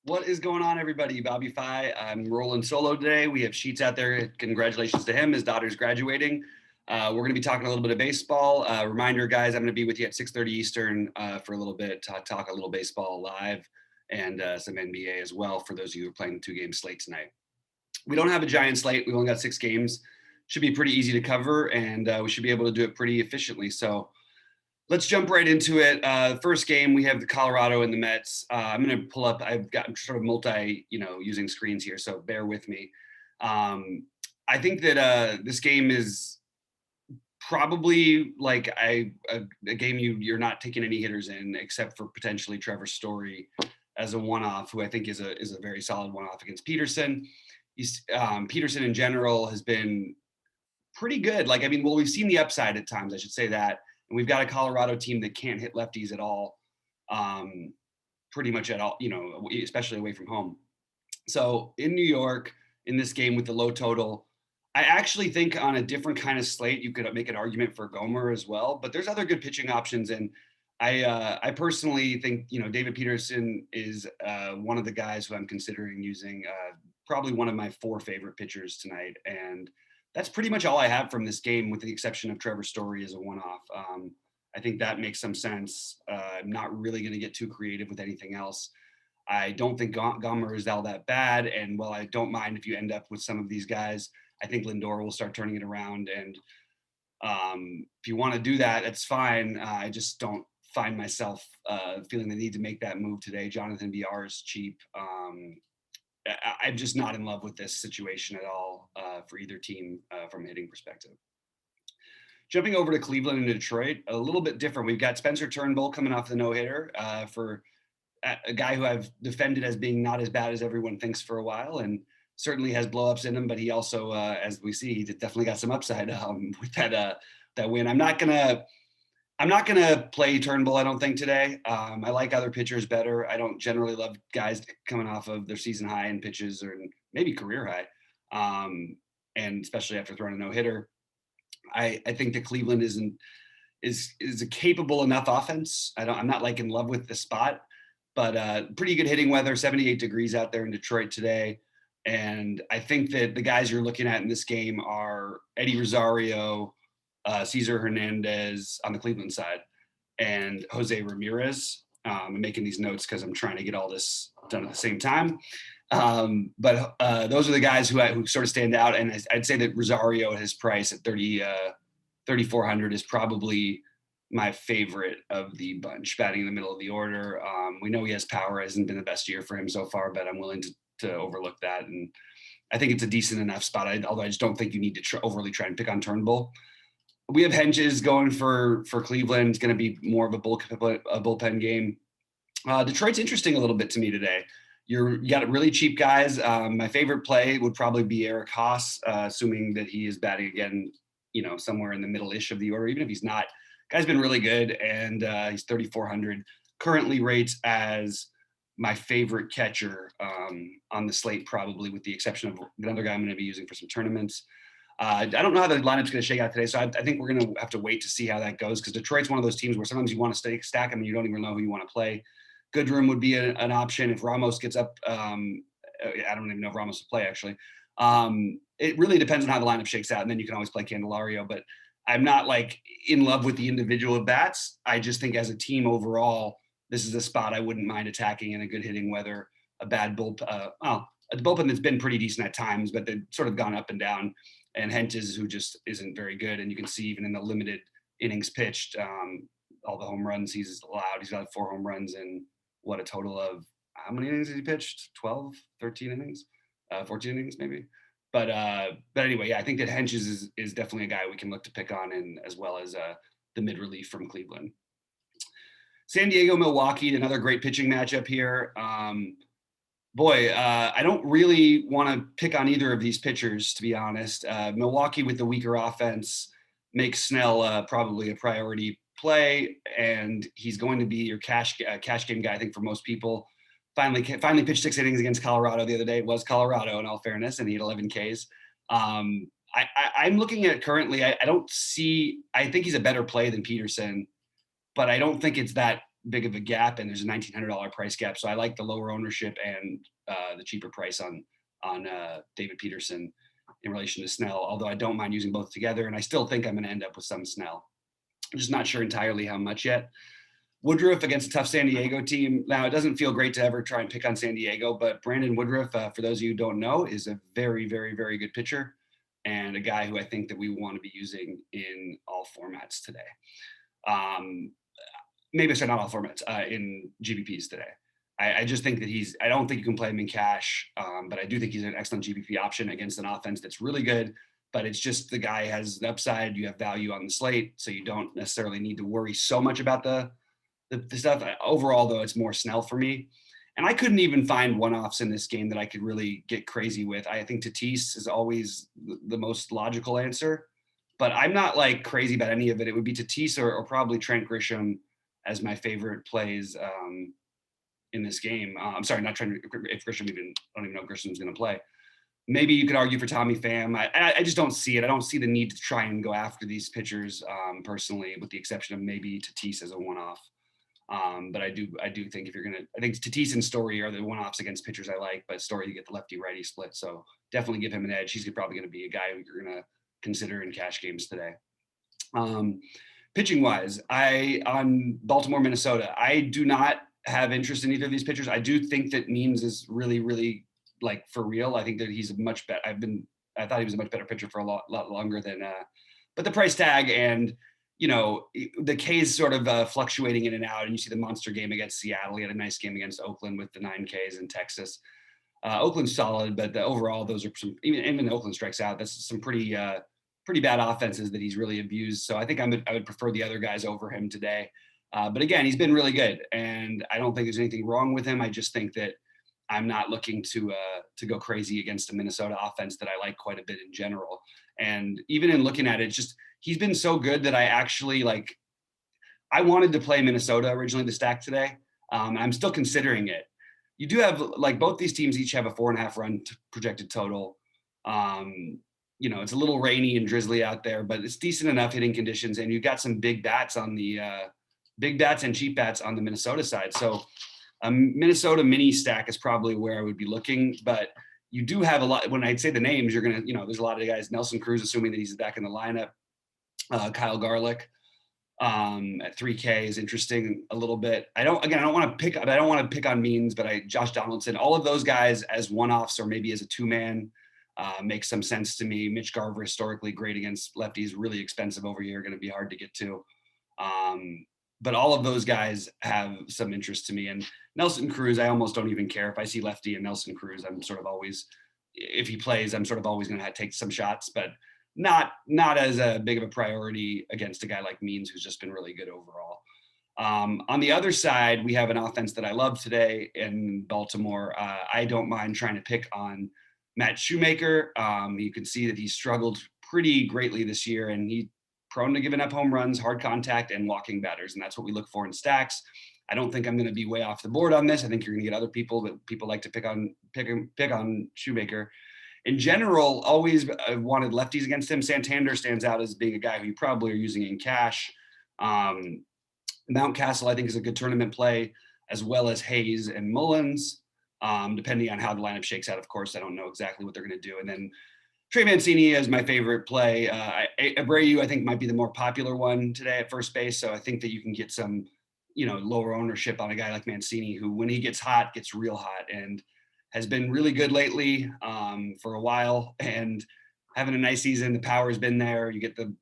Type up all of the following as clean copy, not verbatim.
What is going on, everybody? BobbyFi. I'm rolling solo today. We have Sheets out there. Congratulations to him. His daughter's graduating. We're going to be talking a little bit of baseball. Reminder, guys, I'm going to be with you at 6:30 Eastern for a little bit to talk a little baseball live and some NBA as well for those of you who are playing the two-game slate tonight. We don't have a giant slate. We've only got 6 games. Should be pretty easy to cover, and we should be able to do it pretty efficiently. So let's jump right into it. First game, we have the Colorado and the Mets. I'm going to pull up. I've got sort of using screens here, so bear with me. I think that this game is probably like a game you're not taking any hitters in, except for potentially Trevor Story as a one-off, who I think is a very solid one-off against Peterson. Peterson in general has been pretty good. We've seen the upside at times, I should say that. And we've got a Colorado team that can't hit lefties at all, pretty much at all, especially away from home. So in New York, in this game with the low total, I actually think on a different kind of slate, you could make an argument for Gomer as well. But there's other good pitching options. And I personally think, David Peterson is one of the guys who I'm considering using, probably one of my 4 favorite pitchers tonight. And that's pretty much all I have from this game, with the exception of Trevor Story as a one-off. I think that makes some sense. I'm not really going to get too creative with anything else. I don't think Gomer is all that bad. And while I don't mind if you end up with some of these guys, I think Lindor will start turning it around. And if you want to do that, that's fine. I just don't find myself feeling the need to make that move today. Jonathan VR is cheap. I'm just not in love with this situation at all for either team from a hitting perspective. Jumping over to Cleveland and Detroit, a little bit different. We've got Spencer Turnbull coming off the no-hitter for a guy who I've defended as being not as bad as everyone thinks for a while, and certainly has blow-ups in him, but he also, as we see, he definitely got some upside with that win. I'm not gonna play Turnbull, I don't think, today. I like other pitchers better. I don't generally love guys coming off of their season high in pitches, or maybe career high, and especially after throwing a no-hitter. I think that Cleveland is a capable enough offense. I'm not like in love with the spot, but pretty good hitting weather. 78 degrees out there in Detroit today. And I think that the guys you're looking at in this game are Eddie Rosario, Cesar Hernandez on the Cleveland side, and Jose Ramirez. I'm making these notes because I'm trying to get all this done at the same time. But those are the guys who sort of stand out. And I'd say that Rosario at his price at 3,400 is probably my favorite of the bunch, batting in the middle of the order. We know he has power. It hasn't been the best year for him so far, but I'm willing to overlook that. And I think it's a decent enough spot, although I just don't think you need to overly try and pick on Turnbull. We have Henches going for Cleveland. It's going to be more of a bullpen game. Detroit's interesting a little bit to me today. You got really cheap guys. My favorite play would probably be Eric Haas, assuming that he is batting again, somewhere in the middle-ish of the order. Even if he's not, guy's been really good, and he's 3,400. Currently rates as my favorite catcher on the slate, probably with the exception of another guy I'm going to be using for some tournaments. I don't know how the lineup's going to shake out today, so I think we're going to have to wait to see how that goes, because Detroit's one of those teams where sometimes you want to stack them and you don't even know who you want to play. Goodrum would be an option if Ramos gets up. I don't even know if Ramos will play, actually. It really depends on how the lineup shakes out, and then you can always play Candelario. But I'm not like in love with the individual bats. I just think as a team overall, this is a spot I wouldn't mind attacking in a good hitting weather. A bad bullpen, a bullpen that's been pretty decent at times, but they've sort of gone up and down. And Hentes, who just isn't very good, and you can see even in the limited innings pitched, all the home runs he's allowed. He's got 4 home runs in a total of how many innings has he pitched? 12, 13 innings, 14 innings maybe. But anyway, yeah, I think that Henches is definitely a guy we can look to pick on, and as well as the mid relief from Cleveland. San Diego, Milwaukee, another great pitching matchup here. I don't really want to pick on either of these pitchers, to be honest. Milwaukee with the weaker offense makes Snell probably a priority play, and he's going to be your cash game guy, I think, for most people. Finally pitched 6 innings against Colorado the other day. It was Colorado, in all fairness, and he had 11 Ks. I'm looking at it currently. I think he's a better play than Peterson, but I don't think it's that big of a gap, and there's a $1,900 price gap. So I like the lower ownership and the cheaper price on David Peterson in relation to Snell, although I don't mind using both together. And I still think I'm going to end up with some Snell. I'm just not sure entirely how much yet. Woodruff against a tough San Diego team. Now, it doesn't feel great to ever try and pick on San Diego, but Brandon Woodruff, for those of you who don't know, is a very, very, very good pitcher and a guy who I think that we want to be using in all formats today. Maybe sorry, not all formats, in GPPs today. I just think that I don't think you can play him in cash, but I do think he's an excellent GPP option against an offense that's really good. But it's just the guy has the upside. You have value on the slate, so you don't necessarily need to worry so much about the stuff. Overall, though, it's more Snell for me. And I couldn't even find one-offs in this game that I could really get crazy with. I think Tatis is always the most logical answer, but I'm not like crazy about any of it. It would be Tatis or probably Trent Grisham as my favorite plays in this game. I'm sorry, not Trent. If Grisham I don't even know if Grisham's going to play. Maybe you could argue for Tommy Pham. I just don't see it. I don't see the need to try and go after these pitchers personally, with the exception of maybe Tatis as a one-off. But I do think I think Tatis and Story are the one-offs against pitchers I like, but Story, you get the lefty-righty split. So definitely give him an edge. He's probably going to be a guy who you're going to consider in cash games today. Pitching wise, on Baltimore, Minnesota, I do not have interest in either of these pitchers. I do think that Means is really, really like for real. I think that he's a much better. I thought he was a much better pitcher for a lot longer than, but the price tag and, the K's sort of fluctuating in and out, and you see the monster game against Seattle. He had a nice game against Oakland with the 9 Ks in Texas. Oakland's solid, but overall, those are some, even Oakland strikes out. That's some pretty bad offenses that he's really abused. So I think I would prefer the other guys over him today. But again, he's been really good, and I don't think there's anything wrong with him. I just think that I'm not looking to go crazy against a Minnesota offense that I like quite a bit in general. And even in looking at it, just he's been so good that I actually I wanted to play Minnesota originally to stack today. I'm still considering it. You do have both these teams each have a 4.5 run projected total. It's a little rainy and drizzly out there, but it's decent enough hitting conditions, and you've got some big bats on the big bats and cheap bats on the Minnesota side. So Minnesota mini stack is probably where I would be looking, but you do have a lot. When I'd say the names, you're going to, there's a lot of guys. Nelson Cruz, assuming that he's back in the lineup. Kyle Garlick at 3K is interesting a little bit. I don't want to pick on Means, but Josh Donaldson, all of those guys as one-offs or maybe as a 2-man makes some sense to me. Mitch Garver, historically great against lefties, really expensive over here, going to be hard to get to. But all of those guys have some interest to me. And Nelson Cruz, I almost don't even care. If I see lefty and Nelson Cruz, I'm sort of always, if he plays, I'm sort of always going to take some shots, but not as a big of a priority against a guy like Means, who's just been really good overall. On the other side, we have an offense that I love today in Baltimore. I don't mind trying to pick on Matt Shoemaker. You can see that he struggled pretty greatly this year, and he's prone to giving up home runs, hard contact, and walking batters, and that's what we look for in stacks. I don't think I'm going to be way off the board on this. I think you're going to get other people that people like to pick on Shoemaker. In general, always wanted lefties against him. Santander stands out as being a guy who you probably are using in cash. Mountcastle, I think, is a good tournament play, as well as Hayes and Mullins, depending on how the lineup shakes out. Of course, I don't know exactly what they're going to do. And then Trey Mancini is my favorite play. Abreu, I think, might be the more popular one today at first base. So I think that you can get some, lower ownership on a guy like Mancini, who, when he gets hot, gets real hot, and has been really good lately for a while, and having a nice season. The power's been there. You get the,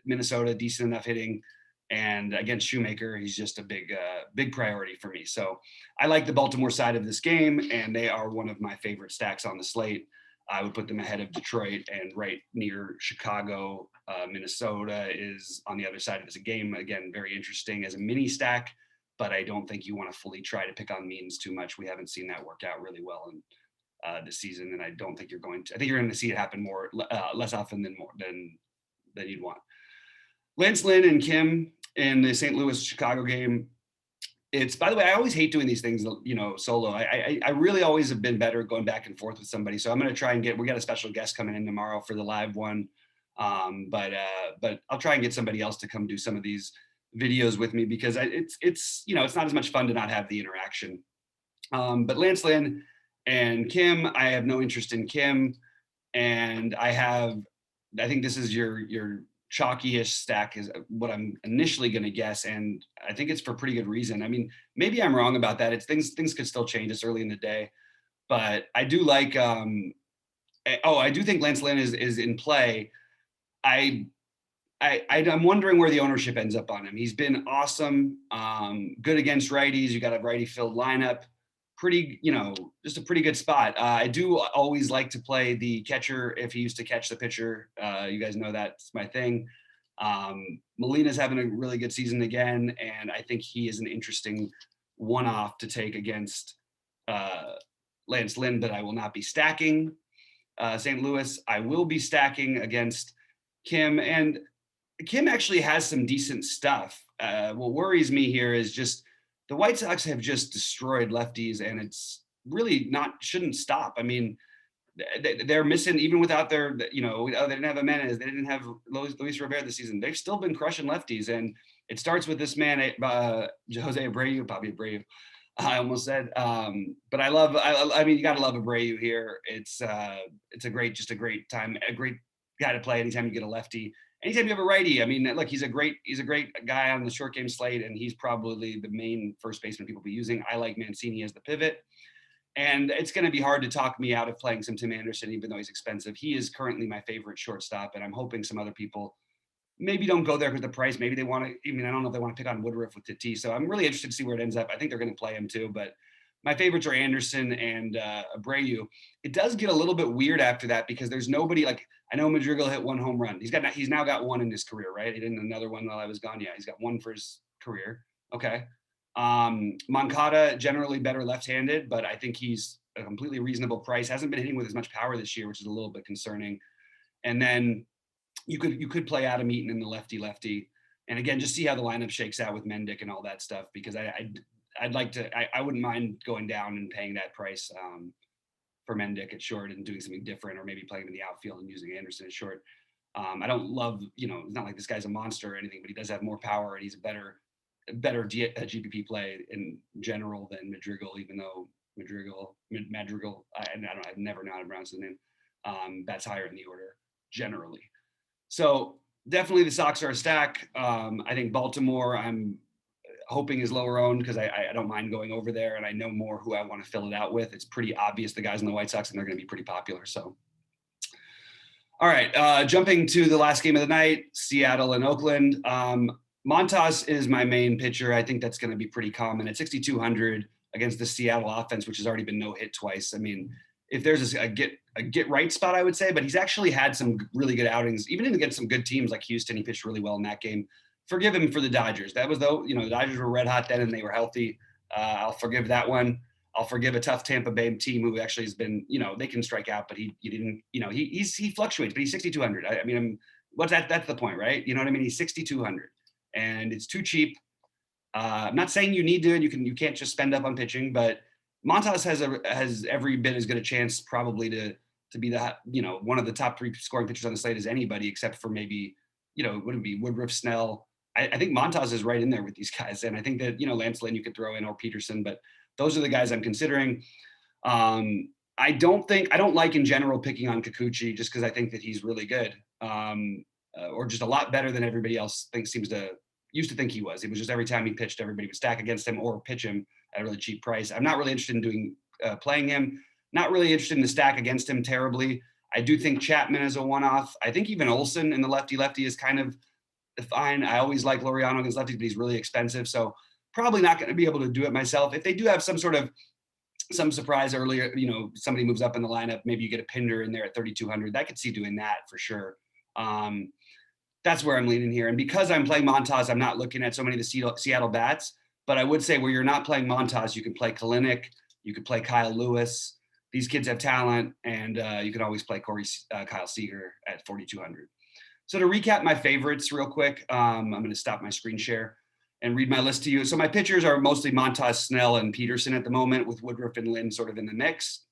Minnesota, decent enough hitting, and against Shoemaker, he's just a big priority for me. So I like the Baltimore side of this game, and they are one of my favorite stacks on the slate. I would put them ahead of Detroit, and right near Chicago. Minnesota is on the other side of this game. Again, very interesting as a mini stack, but I don't think you want to fully try to pick on Means too much. We haven't seen that work out really well in this season, and I don't think you're going to. I think you're going to see it happen less often than you'd want. Lance Lynn and Kim in the St. Louis Chicago game. It's, by the way, I always hate doing these things, solo. I really always have been better going back and forth with somebody. So I'm going to try and we got a special guest coming in tomorrow for the live one. But I'll try and get somebody else to come do some of these videos with me because it's it's not as much fun to not have the interaction. But Lance Lynn and Kim, I have no interest in Kim, and I think this is your chalky-ish stack is what I'm initially going to guess, and I think it's for pretty good reason. I mean, maybe I'm wrong about that. It's things could still change. It's early in the day, but I do like. I do think Lance Lynn is in play. I'm wondering where the ownership ends up on him. He's been awesome, good against righties. You got a righty filled lineup, pretty, just a pretty good spot. I do always like to play the catcher if he used to catch the pitcher. You guys know that's my thing. Molina's having a really good season again, and I think he is an interesting one-off to take against Lance Lynn, but I will not be stacking St. Louis. I will be stacking against Kim, and Kim actually has some decent stuff. What worries me here is just the White Sox have just destroyed lefties, and it's really shouldn't stop. I mean, they're missing even without their, they didn't have Jimenez, they didn't have Luis Rivera this season. They've still been crushing lefties, and it starts with this man, Jose Abreu, Bobby Abreu. I almost said, but I mean, you got to love Abreu here. It's a great time, a great guy to play anytime you get a lefty. Anytime you have a righty, I mean, look, he's a great guy on the short game slate, and he's probably the main first baseman people will be using. I like Mancini as the pivot, and it's going to be hard to talk me out of playing some Tim Anderson, even though he's expensive. He is currently my favorite shortstop, and I'm hoping some other people maybe don't go there because the price. Maybe they want to. I mean, I don't know if they want to pick on Woodruff with Tatis, so I'm really interested to see where it ends up. I think they're going to play him too, but my favorites are Anderson and Abreu. It does get a little bit weird after that because there's nobody like. I know Madrigal hit one home run. He's now got one in his career, right? He didn't another one while I was gone. Yeah, he's got one for his career. Okay. Moncada generally better left-handed, but I think he's a completely reasonable price. Hasn't been hitting with as much power this year, which is a little bit concerning. And then you could play Adam Eaton in the lefty, and again just see how the lineup shakes out with Mendick and all that stuff because I'd like to. I wouldn't mind going down and paying that price. For Mendick at short and doing something different, or maybe playing him in the outfield and using Anderson at short. I don't love, it's not like this guy's a monster or anything, but he does have more power and he's a better GPP play in general than Madrigal, even though Madrigal, I've never known how to pronounce his name. That's higher in the order generally. So definitely the Sox are a stack. I think Baltimore, I'm hoping is lower owned because I don't mind going over there, and I know more who I want to fill it out with. It's pretty obvious the guys in the White Sox, and they're going to be pretty popular. So, all right, jumping to the last game of the night, Seattle and Oakland. Montas is my main pitcher. I think that's going to be pretty common at 6,200 against the Seattle offense, which has already been no hit twice. I mean, if there's a get right spot, I would say, but he's actually had some really good outings, even against some good teams like Houston. He pitched really well in that game. Forgive him for the Dodgers. That was though, the Dodgers were red hot then and they were healthy. I'll forgive that one. I'll forgive a tough Tampa Bay team who actually has been, they can strike out, but he didn't, he fluctuates, but he's 6,200. I mean, what's that? That's the point, right? You know what I mean? He's 6,200 and it's too cheap. I'm not saying you need to, you can't just spend up on pitching, but Montas has every bit as good a chance probably to be the, one of the top three scoring pitchers on the slate as anybody, except for maybe, would it be Woodruff, Snell? I think Montas is right in there with these guys. And I think that, Lance Lynn you could throw in or Peterson, but those are the guys I'm considering. I don't like in general picking on Kikuchi just because I think that he's really good or just a lot better than everybody else used to think he was. It was just every time he pitched, everybody would stack against him or pitch him at a really cheap price. I'm not really interested in playing him. Not really interested in the stack against him terribly. I do think Chapman is a one-off. I think even Olsen in the lefty is kind of fine. I always like Laureano against lefties, but he's really expensive. So probably not going to be able to do it myself. If they do have some surprise earlier, somebody moves up in the lineup, maybe you get a Pinder in there at 3,200. I could see doing that for sure. That's where I'm leaning here. And because I'm playing Montas, I'm not looking at so many of the Seattle bats, but I would say where you're not playing Montas, you can play Kalinick, you could play Kyle Lewis. These kids have talent, and you can always play Kyle Seager at 4,200. So to recap my favorites real quick, I'm going to stop my screen share and read my list to you. So my pitchers are mostly Montas, Snell, and Peterson at the moment, with Woodruff and Lynn sort of in the mix.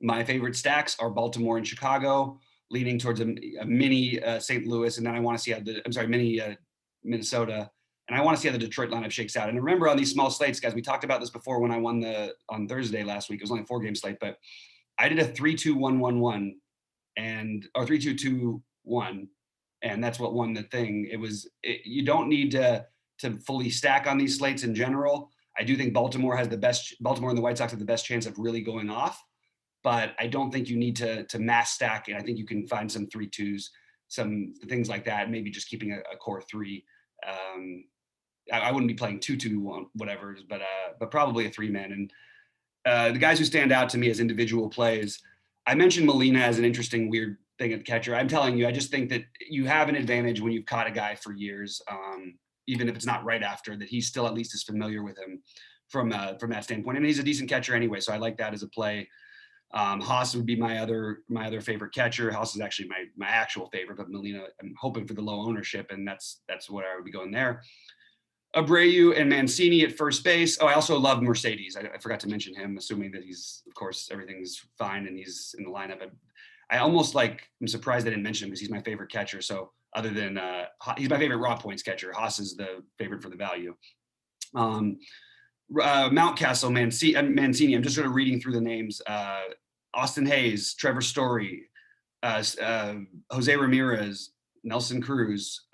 My favorite stacks are Baltimore and Chicago, leaning towards a mini St. Louis, and then I want to see mini Minnesota, And I want to see how the Detroit lineup shakes out. And remember, on these small slates, guys, we talked about this before when I won on Thursday last week. It was only a 4-game slate, but I did a 3-2-1-1-1 or 3-2-2-1, and that's what won the thing. You don't need to fully stack on these slates in general. I do think Baltimore and the White Sox have the best chance of really going off, but I don't think you need to mass stack it. I think you can find some 3-2s, some things like that, maybe just keeping a core 3. I wouldn't be playing 2-2-1 whatever, but probably a 3-man. And the guys who stand out to me as individual plays, I mentioned Molina as an interesting, weird thing at catcher. I'm telling you, I just think that you have an advantage when you've caught a guy for years, even if it's not right after, that he's still at least as familiar with him from that standpoint. And he's a decent catcher anyway, so I like that as a play. Haas would be my other favorite catcher. Haas is actually my actual favorite, but Molina, I'm hoping for the low ownership, and that's where I would be going there. Abreu and Mancini at first base. Oh, I also love Mercedes. I forgot to mention him, assuming that he's, of course, everything's fine and he's in the lineup. I'm surprised I didn't mention him because he's my favorite catcher. So other than he's my favorite raw points catcher. Haas is the favorite for the value. Mountcastle, Mancini. I'm just sort of reading through the names. Austin Hayes, Trevor Story, Jose Ramirez, Nelson Cruz.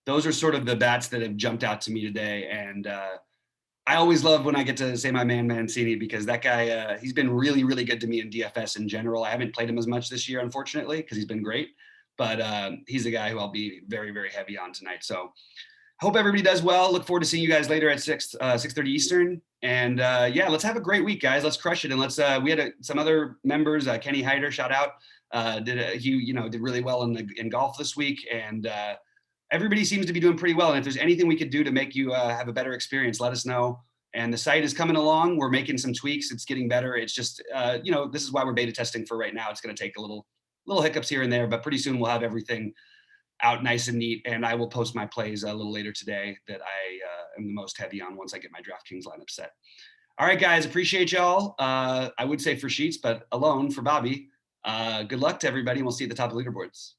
Those are sort of the bats that have jumped out to me today. And I always love when I get to say my man Mancini, because that guy, he's been really, really good to me in DFS in general. I haven't played him as much this year, unfortunately, because he's been great. But he's a guy who I'll be very, very heavy on tonight. So hope everybody does well. Look forward to seeing you guys later at 6:30 Eastern. And yeah, let's have a great week, guys. Let's crush it. And we had some other members, Kenny Hyder, shout out, did really well in golf this week. And everybody seems to be doing pretty well. And if there's anything we could do to make you have a better experience, let us know. And the site is coming along. We're making some tweaks. It's getting better. It's just, this is why we're beta testing for right now. It's going to take a little hiccups here and there, but pretty soon we'll have everything out nice and neat. And I will post my plays a little later today that I am the most heavy on once I get my DraftKings lineup set. All right, guys, appreciate y'all. I would say for Sheets, but alone for Bobby. Good luck to everybody, and we'll see you at the top of the leaderboards.